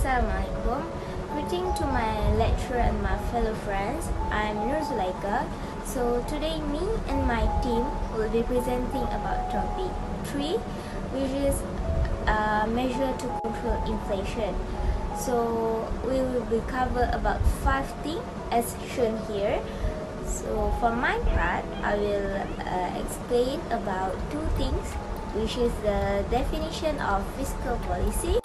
Assalamualaikum. Greeting to my lecturer and my fellow friends. I'm Nur Zulaika. So today me and my team will be presenting about topic 3, which is a measure to control inflation. So we will be cover about 5 things as shown here. So for my part, I will explain about 2 things, which is the definition of fiscal policy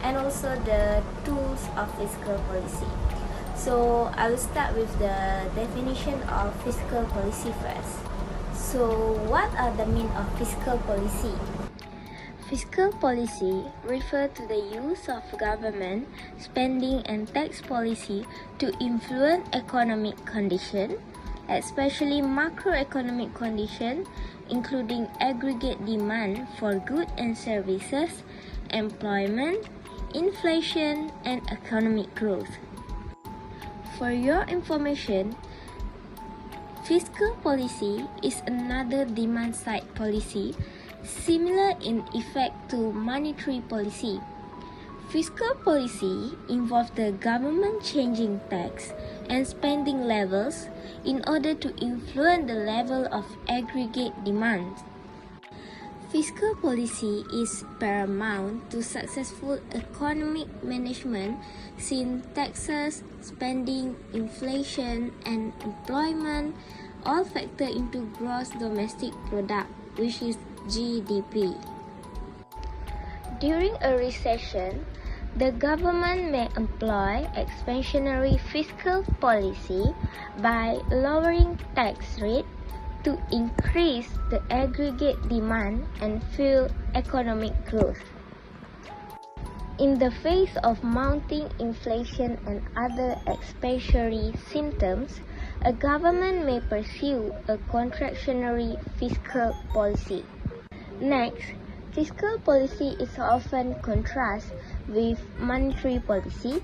and also the tools of fiscal policy. So I will start with the definition of fiscal policy first. So what are the meaning of fiscal policy? Fiscal policy refers to the use of government spending and tax policy to influence economic conditions, especially macroeconomic conditions, including aggregate demand for goods and services, employment, inflation, and economic growth. For your information, fiscal policy is another demand-side policy similar in effect to monetary policy. Fiscal policy involves the government changing tax and spending levels in order to influence the level of aggregate demand. Fiscal policy is paramount to successful economic management since taxes, spending, inflation, and employment all factor into gross domestic product, which is GDP. During a recession, the government may employ expansionary fiscal policy by lowering tax rate to increase the aggregate demand and fuel economic growth. In the face of mounting inflation and other expansionary symptoms, a government may pursue a contractionary fiscal policy. Next, fiscal policy is often contrasted with monetary policy,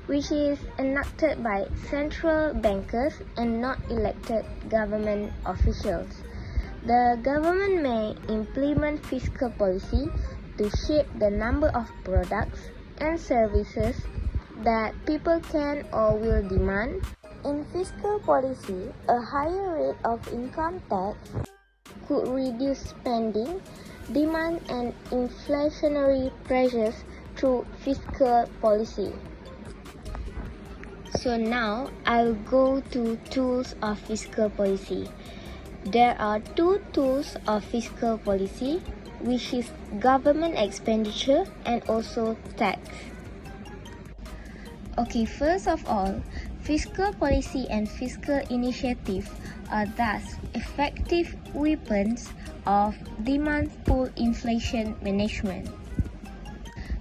which is enacted by central bankers and not elected government officials. The government may implement fiscal policy to shape the number of products and services that people can or will demand. In fiscal policy, a higher rate of income tax could reduce spending, demand, and inflationary pressures through fiscal policy. So now I'll go to tools of fiscal policy. There are 2 tools of fiscal policy, which is government expenditure and also tax. Okay, first of all, fiscal policy and fiscal initiative are thus effective weapons of demand pull inflation management.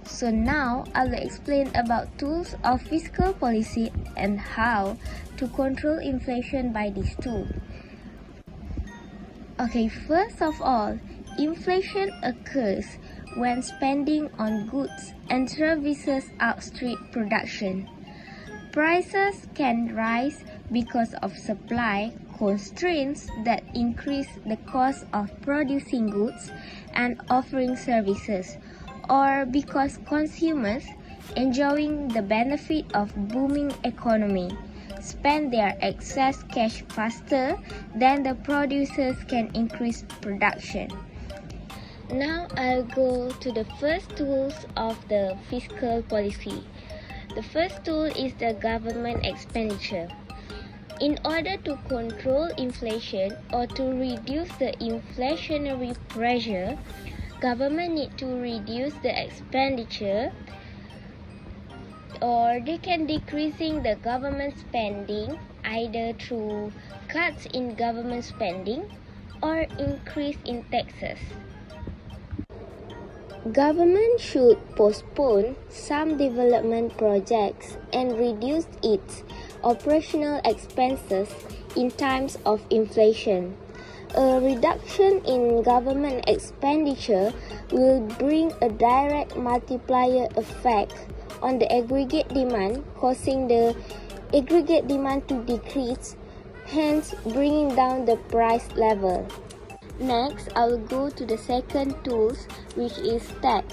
So now I will explain about tools of fiscal policy and how to control inflation by this tool. Okay, first of all, inflation occurs when spending on goods and services outstrip production. Prices can rise because of supply constraints that increase the cost of producing goods and offering services, or because consumers, enjoying the benefit of booming economy, spend their excess cash faster than the producers can increase production. Now I'll go to the first tools of the fiscal policy. The first tool is the government expenditure. In order to control inflation or to reduce the inflationary pressure, government need to reduce the expenditure, or they can decreasing the government spending either through cuts in government spending or increase in taxes. Government should postpone some development projects and reduce its operational expenses in times of inflation. A reduction in government expenditure will bring a direct multiplier effect on the aggregate demand, causing the aggregate demand to decrease, hence bringing down the price level. Next, I will go to the second tools, which is tax.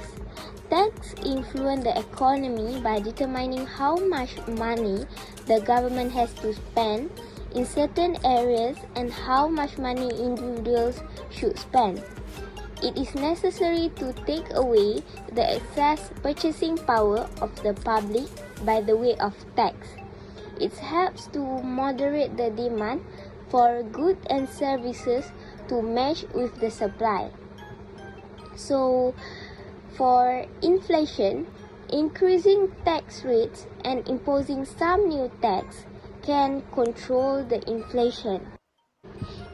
tax influence the economy by determining how much money the government has to spend in certain areas and how much money individuals should spend. It is necessary to take away the excess purchasing power of the public by the way of tax. It helps to moderate the demand for goods and services to match with the supply. So, for inflation, increasing tax rates and imposing some new tax can control the inflation.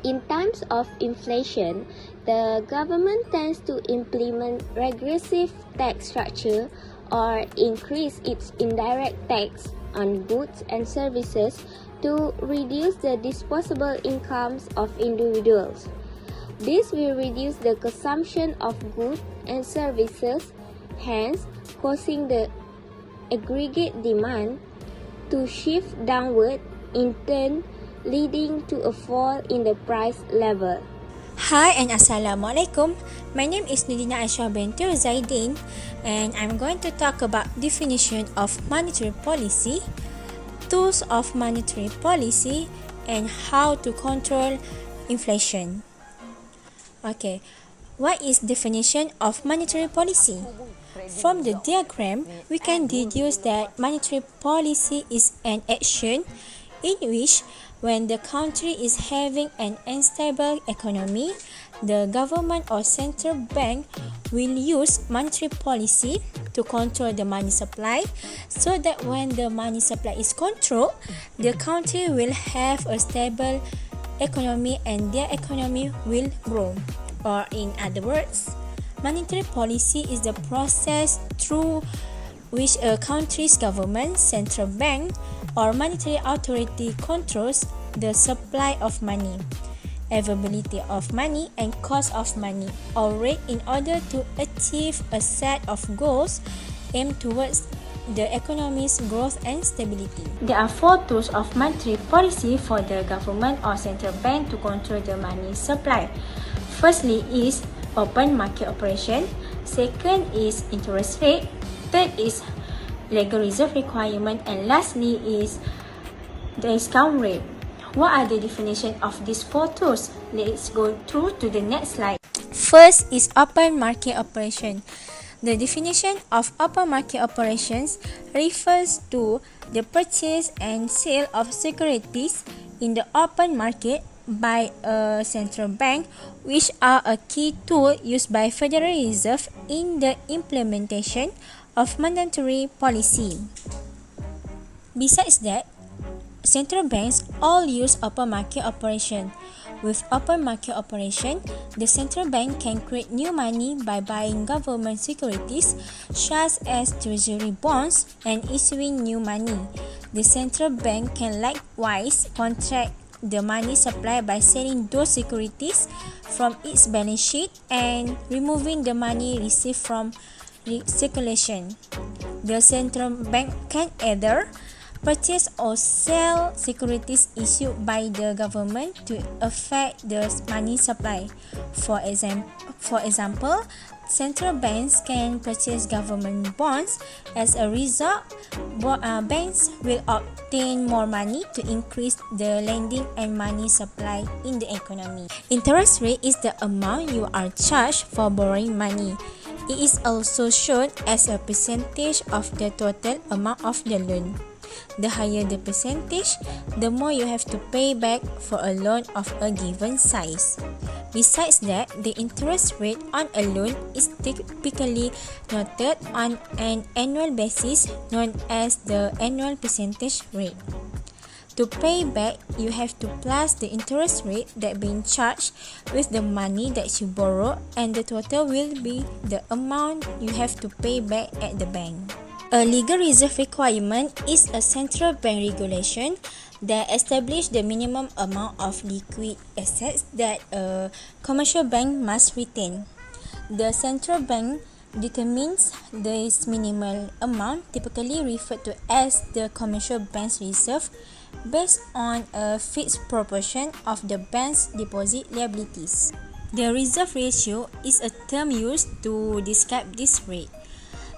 In times of inflation, the government tends to implement regressive tax structure or increase its indirect tax on goods and services to reduce the disposable incomes of individuals. This will reduce the consumption of goods and services, hence causing the aggregate demand to shift downward, in turn leading to a fall in the price level. Hi and Assalamualaikum. My name is Nidina Aishah binti Zaidin and I'm going to talk about definition of monetary policy, tools of monetary policy, and how to control inflation. Okay, what is definition of monetary policy? From the diagram, we can deduce that monetary policy is an action in which when the country is having an unstable economy, the government or central bank will use monetary policy to control the money supply so that when the money supply is controlled, the country will have a stable economy and their economy will grow. Or in other words, monetary policy is the process through which a country's government, central bank, or monetary authority controls the supply of money, availability of money, and cost of money or rate in order to achieve a set of goals aimed towards the economy's growth and stability. There are 4 tools of monetary policy for the government or central bank to control the money supply. Firstly is open market operation, second is interest rate, third is legal reserve requirement, and lastly is the discount rate. What are the definition of these 4 tools? Let's go through to the next slide. First is open market operation. The definition of open market operations refers to the purchase and sale of securities in the open market by a central bank, which are a key tool used by Federal Reserve in the implementation of monetary policy. Besides that, central banks all use open market operation. With open market operation, the central bank can create new money by buying government securities such as treasury bonds and issuing new money. The central bank can likewise contract the money supply by selling those securities from its balance sheet and removing the money received from circulation. The central bank can either purchase or sell securities issued by the government to affect the money supply. For example, central banks can purchase government bonds. As a result, banks will obtain more money to increase the lending and money supply in the economy. Interest rate is the amount you are charged for borrowing money. It is also shown as a percentage of the total amount of the loan. The higher the percentage, the more you have to pay back for a loan of a given size. Besides that, the interest rate on a loan is typically noted on an annual basis known as the annual percentage rate. To pay back, you have to plus the interest rate that being charged with the money that you borrow, and the total will be the amount you have to pay back at the bank. A legal reserve requirement is a central bank regulation that establishes the minimum amount of liquid assets that a commercial bank must retain. The central bank determines this minimal amount, typically referred to as the commercial bank's reserve, based on a fixed proportion of the bank's deposit liabilities. The reserve ratio is a term used to describe this rate.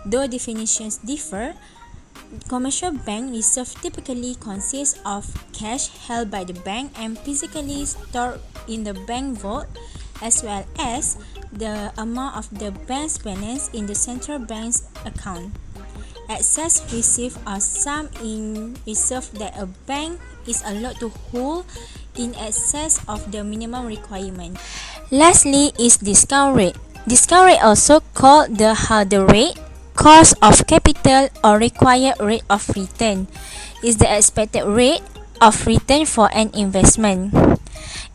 Though definitions differ, commercial bank reserve typically consists of cash held by the bank and physically stored in the bank vault, as well as the amount of the bank's balance in the central bank's account. Excess received are sums in reserve that a bank is allowed to hold in excess of the minimum requirement. Lastly is discount rate. Discount rate, also called the hurdle rate, cost of capital, or required rate of return, is the expected rate of return for an investment.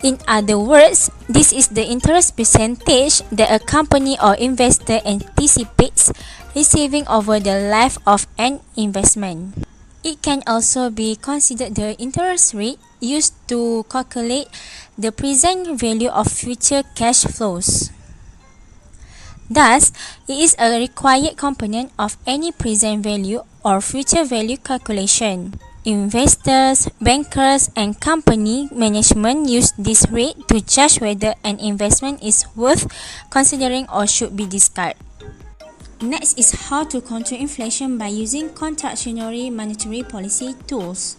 In other words, this is the interest percentage that a company or investor anticipates receiving over the life of an investment. It can also be considered the interest rate used to calculate the present value of future cash flows. Thus, it is a required component of any present value or future value calculation. Investors, bankers, and company management use this rate to judge whether an investment is worth considering or should be discarded. Next is how to control inflation by using contractionary monetary policy tools.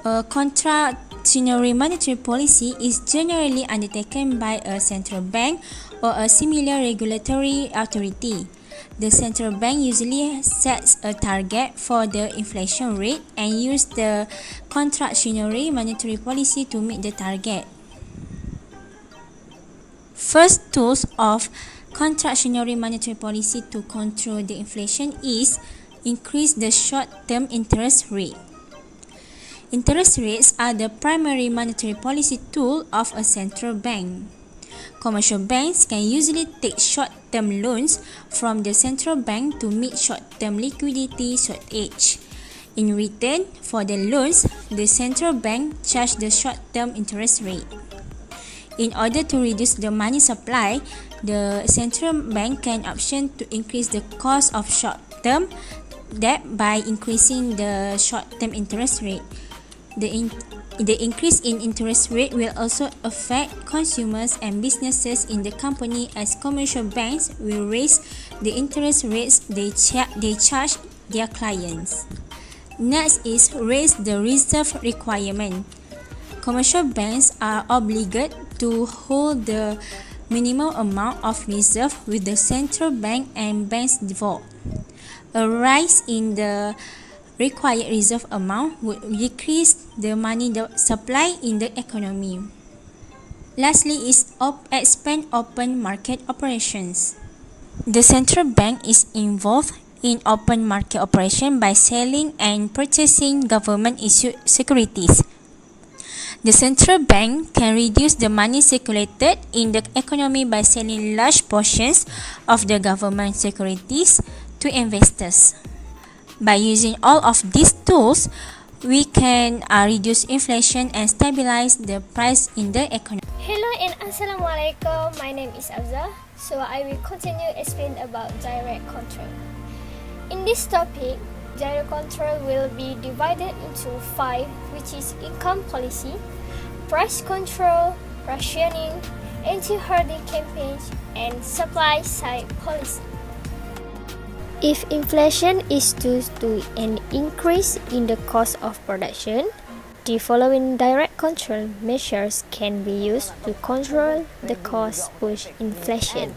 A contractionary monetary policy is generally undertaken by a central bank or a similar regulatory authority. The central bank usually sets a target for the inflation rate and uses the contractionary monetary policy to meet the target. First tools of contractionary monetary policy to control the inflation is increase the short-term interest rate. Interest rates are the primary monetary policy tool of a central bank. Commercial banks can usually take short-term loans from the central bank to meet short-term liquidity shortage. In return for the loans, the central bank charges the short-term interest rate. In order to reduce the money supply, the central bank can option to increase the cost of short-term debt by increasing the short-term interest rate. The increase in interest rate will also affect consumers and businesses in the company, as commercial banks will raise the interest rates they charge their clients. Next is raise the reserve requirement. Commercial banks are obligated to hold the minimum amount of reserve with the central bank and bank's vault. A rise in the required reserve amount would decrease the money supply in the economy. Lastly is expand open market operations. The central bank is involved in open market operation by selling and purchasing government-issued securities. The central bank can reduce the money circulated in the economy by selling large portions of the government securities to investors. By using all of these tools, we can reduce inflation and stabilize the price in the economy. Hello and Assalamualaikum. My name is Abza. So I will continue explain about direct control. In this topic, direct control will be divided into 5, which is income policy, price control, rationing, anti-hoarding campaigns, and supply side policy. If inflation is due to an increase in the cost of production, the following direct control measures can be used to control the cost push inflation.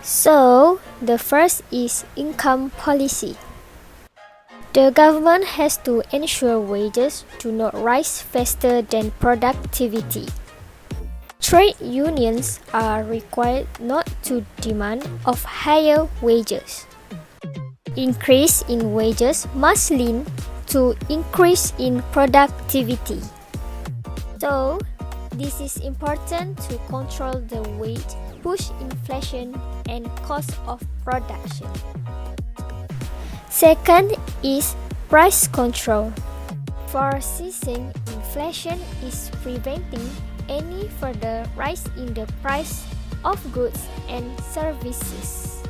So, the first is income policy. The government has to ensure wages do not rise faster than productivity. Trade unions are required not to demand of higher wages. Increase in wages must lead to increase in productivity. So, this is important to control the wage push inflation and cost of production. Second is price control. For ceasing inflation is preventing any further rise in the price of goods and services.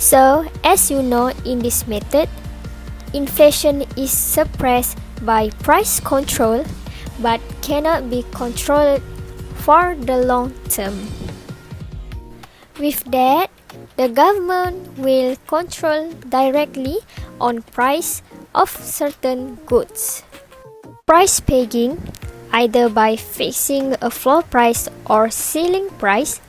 So, as you know, in this method, inflation is suppressed by price control but cannot be controlled for the long term. With that, The government will control directly on price of certain goods. Price pegging, either by fixing a floor price or ceiling price,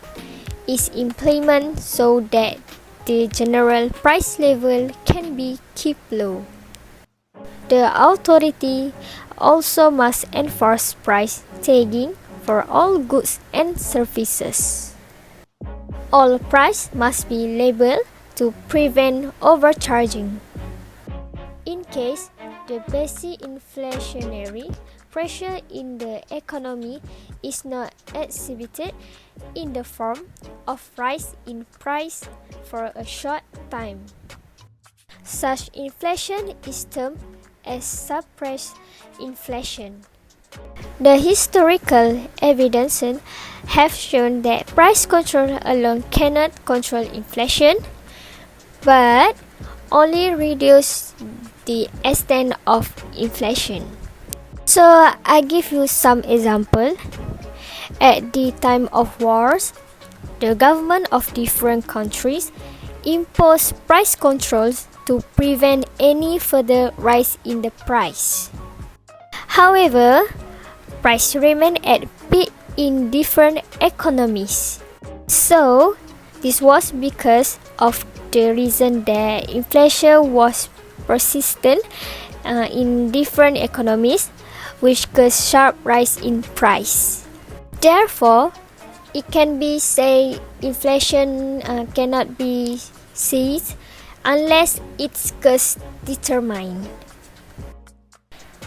is implemented so that the general price level can be kept low. The authority also must enforce price tagging for all goods and services. All price must be labeled to prevent overcharging. In case the basic inflationary pressure in the economy is not exhibited in the form of rise in price for a short time, such inflation is termed as suppressed inflation. The historical evidence have shown that price control alone cannot control inflation, but only reduce the extent of inflation. So I give you some example. At the time of wars, the government of different countries impose price controls to prevent any further rise in the price. However, price remain at peak in different economies. So, this was because of the reason that inflation was persistent in different economies, which caused sharp rise in price. Therefore, it can be said inflation cannot be seized unless its cause determined.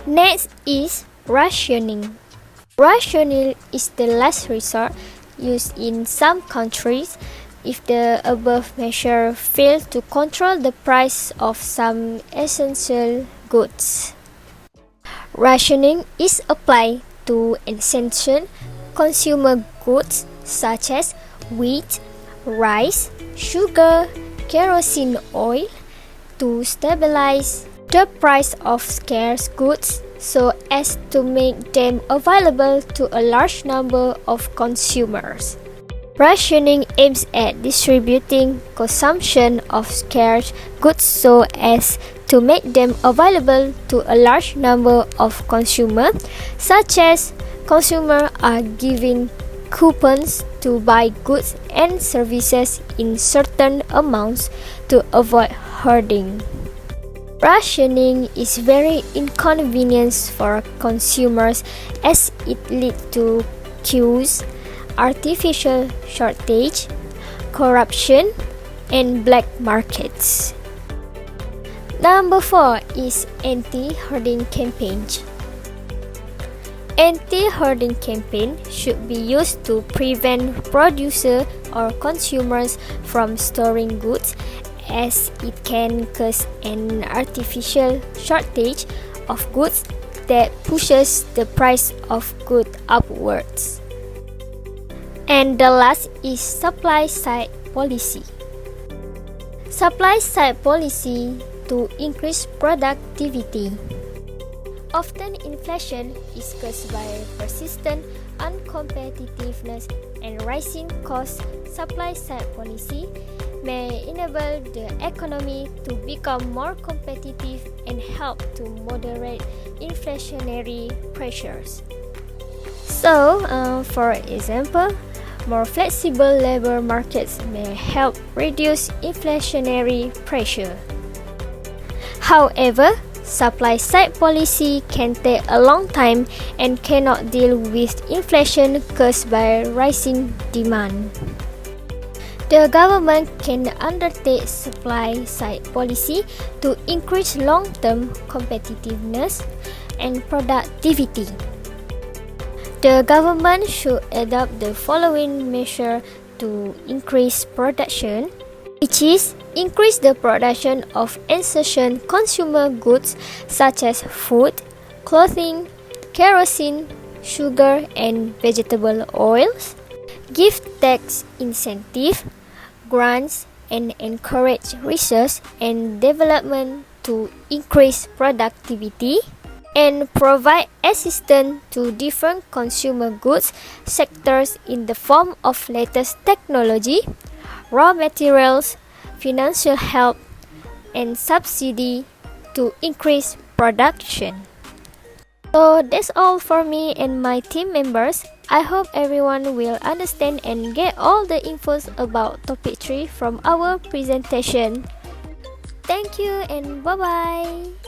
Next is rationing. Rationing is the last resort used in some countries if the above measure fail to control the price of some essential goods. Rationing is applied to essential consumer goods such as wheat, rice, sugar, kerosene oil to stabilize the price of scarce goods so as to make them available to a large number of consumers. Rationing aims at distributing consumption of scarce goods so as to make them available to a large number of consumers, such as consumers are given coupons to buy goods and services in certain amounts to avoid hoarding. Rationing is very inconvenient for consumers as it leads to queues, artificial shortage, corruption, and black markets. Number 4 is anti-hoarding campaigns. Anti-hoarding campaign should be used to prevent producers or consumers from storing goods, as it can cause an artificial shortage of goods that pushes the price of goods upwards. And the last is supply side policy. Supply side policy to increase productivity. Often inflation is caused by persistent uncompetitiveness and rising costs. Supply side policy may enable the economy to become more competitive and help to moderate inflationary pressures. So, for example, more flexible labor markets may help reduce inflationary pressure. However, supply side policy can take a long time and cannot deal with inflation caused by rising demand. The government can undertake supply side policy to increase long-term competitiveness and productivity. The government should adopt the following measure to increase production, which is increase the production of essential consumer goods such as food, clothing, kerosene, sugar, and vegetable oils, give tax incentive, grants, and encourage research and development to increase productivity, and provide assistance to different consumer goods sectors in the form of latest technology, raw materials, financial help, and subsidy to increase production. So that's all for me and my team members. I hope everyone will understand and get all the infos about topic 3 from our presentation. Thank you and bye bye.